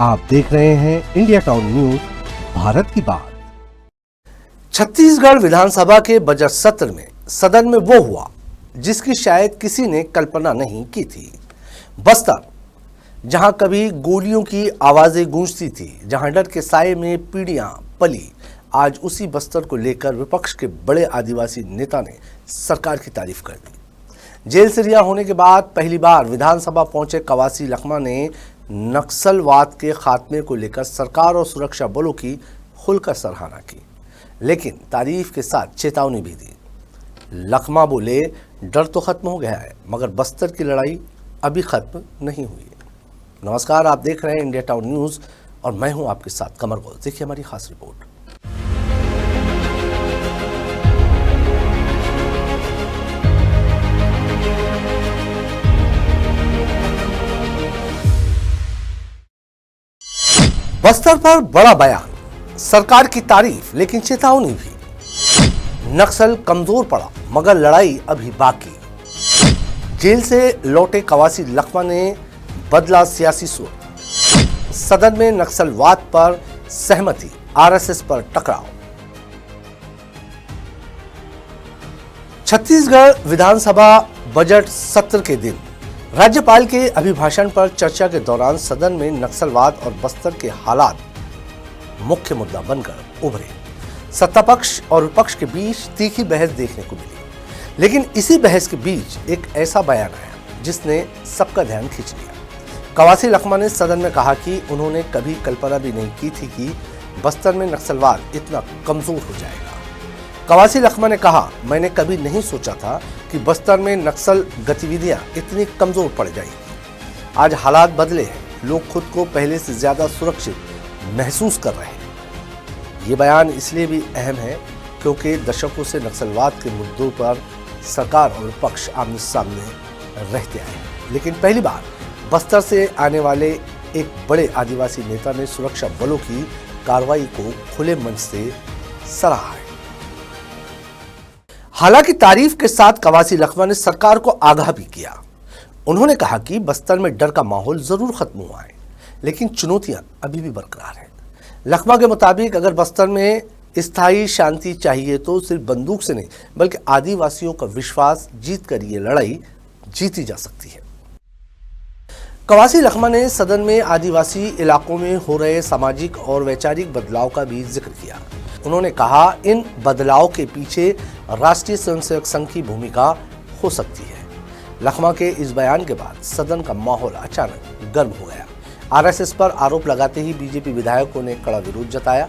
आप देख रहे हैं इंडिया टाउन न्यूज, भारत की बात। छत्तीसगढ़ विधानसभा के बजट सत्र में सदन में वो हुआ जिसकी शायद किसी ने कल्पना नहीं की थी। बस्तर, जहां कभी गोलियों की आवाजें गूंजती थी, जहां डर के साए में पीढ़ियां पली, आज उसी बस्तर को लेकर विपक्ष के बड़े आदिवासी नेता ने सरकार की तारीफ कर दी। जेल से रिहा होने के बाद पहली बार विधानसभा पहुंचे कवासी लखमा ने नक्सलवाद के खात्मे को लेकर सरकार और सुरक्षा बलों की खुलकर सराहना की, लेकिन तारीफ के साथ चेतावनी भी दी। लखमा बोले, डर तो खत्म हो गया है मगर बस्तर की लड़ाई अभी खत्म नहीं हुई है। नमस्कार, आप देख रहे हैं इंडिया टाउन न्यूज और मैं हूं आपके साथ कमर गौल। देखिए हमारी खास रिपोर्ट। बस्तर पर बड़ा बयान, सरकार की तारीफ लेकिन चेतावनी भी। नक्सल कमजोर पड़ा मगर लड़ाई अभी बाकी। जेल से लौटे कवासी लखमा ने बदला सियासी सुर। सदन में नक्सलवाद पर सहमति, आरएसएस पर टकराव। छत्तीसगढ़ विधानसभा बजट सत्र के दिन राज्यपाल के अभिभाषण पर चर्चा के दौरान सदन में नक्सलवाद और बस्तर के हालात मुख्य मुद्दा बनकर उभरे। सत्तापक्ष और विपक्ष के बीच तीखी बहस देखने को मिली, लेकिन इसी बहस के बीच एक ऐसा बयान आया जिसने सबका ध्यान खींच लिया। कवासी लखमा ने सदन में कहा कि उन्होंने कभी कल्पना भी नहीं की थी कि बस्तर में नक्सलवाद इतना कमजोर हो जाएगा। कवासी लखमा ने कहा, मैंने कभी नहीं सोचा था कि बस्तर में नक्सल गतिविधियां इतनी कमजोर पड़ जाएंगी। आज हालात बदले हैं, लोग खुद को पहले से ज्यादा सुरक्षित महसूस कर रहे हैं। ये बयान इसलिए भी अहम है क्योंकि दशकों से नक्सलवाद के मुद्दों पर सरकार और विपक्ष आमने सामने रहते आए हैं, लेकिन पहली बार बस्तर से आने वाले एक बड़े आदिवासी नेता ने सुरक्षा बलों की कार्रवाई को खुले मन से सराहा है। हालांकि तारीफ के साथ कवासी लखमा ने सरकार को आगाह भी किया। उन्होंने कहा कि बस्तर में डर का माहौल जरूर खत्म हुआ है, लेकिन चुनौतियां अभी भी बरकरार हैं। लखमा के मुताबिक अगर बस्तर में स्थायी शांति चाहिए तो सिर्फ बंदूक से नहीं बल्कि आदिवासियों का विश्वास जीत कर ये लड़ाई जीती जा सकती है। कवासी लखमा ने सदन में आदिवासी इलाकों में हो रहे सामाजिक और वैचारिक बदलाव का भी जिक्र किया। उन्होंने कहा, इन बदलाव के पीछे राष्ट्रीय स्वयंसेवक संघ की भूमिका हो सकती है। लखमा के इस बयान के बाद सदन का माहौल अचानक गर्म हो गया। आरएसएस पर आरोप लगाते ही बीजेपी विधायकों ने कड़ा विरोध जताया।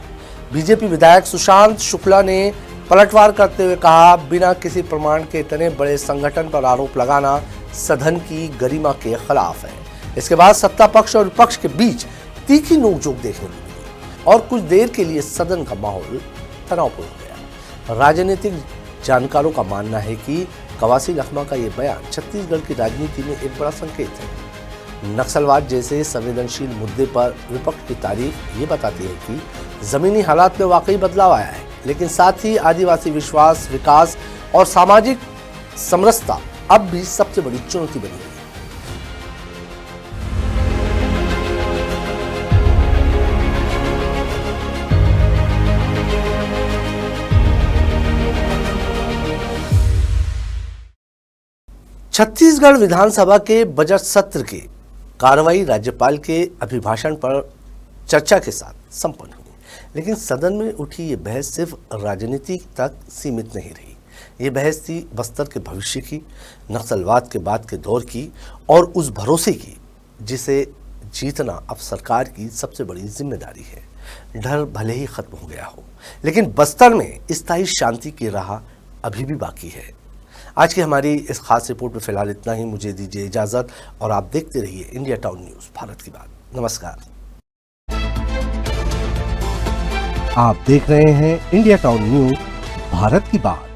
बीजेपी विधायक सुशांत शुक्ला ने पलटवार करते हुए कहा, बिना किसी प्रमाण के इतने बड़े संगठन पर आरोप लगाना सदन की गरिमा के खिलाफ है। इसके बाद सत्ता पक्ष और विपक्ष के बीच तीखी नोकझोंक देखने को मिली और कुछ देर के लिए सदन का माहौल तनावपूर्ण हो गया। राजनीतिक जानकारों का मानना है कि कवासी लखमा का ये बयान छत्तीसगढ़ की राजनीति में एक बड़ा संकेत है। नक्सलवाद जैसे संवेदनशील मुद्दे पर विपक्ष की तारीफ ये बताती है कि जमीनी हालात में वाकई बदलाव आया है, लेकिन साथ ही आदिवासी विश्वास, विकास और सामाजिक समरसता अब भी सबसे बड़ी चुनौती बनी हुई है। छत्तीसगढ़ विधानसभा के बजट सत्र की कार्रवाई राज्यपाल के अभिभाषण पर चर्चा के साथ संपन्न हुई, लेकिन सदन में उठी ये बहस सिर्फ राजनीति तक सीमित नहीं रही। ये बहस थी बस्तर के भविष्य की, नक्सलवाद के बाद के दौर की और उस भरोसे की जिसे जीतना अब सरकार की सबसे बड़ी जिम्मेदारी है। डर भले ही खत्म हो गया हो, लेकिन बस्तर में स्थायी शांति की राह अभी भी बाकी है। आज की हमारी इस खास रिपोर्ट में फिलहाल इतना ही। मुझे दीजिए इजाजत और आप देखते रहिए इंडिया टाउन न्यूज, भारत की बात। नमस्कार। आप देख रहे हैं इंडिया टाउन न्यूज, भारत की बात।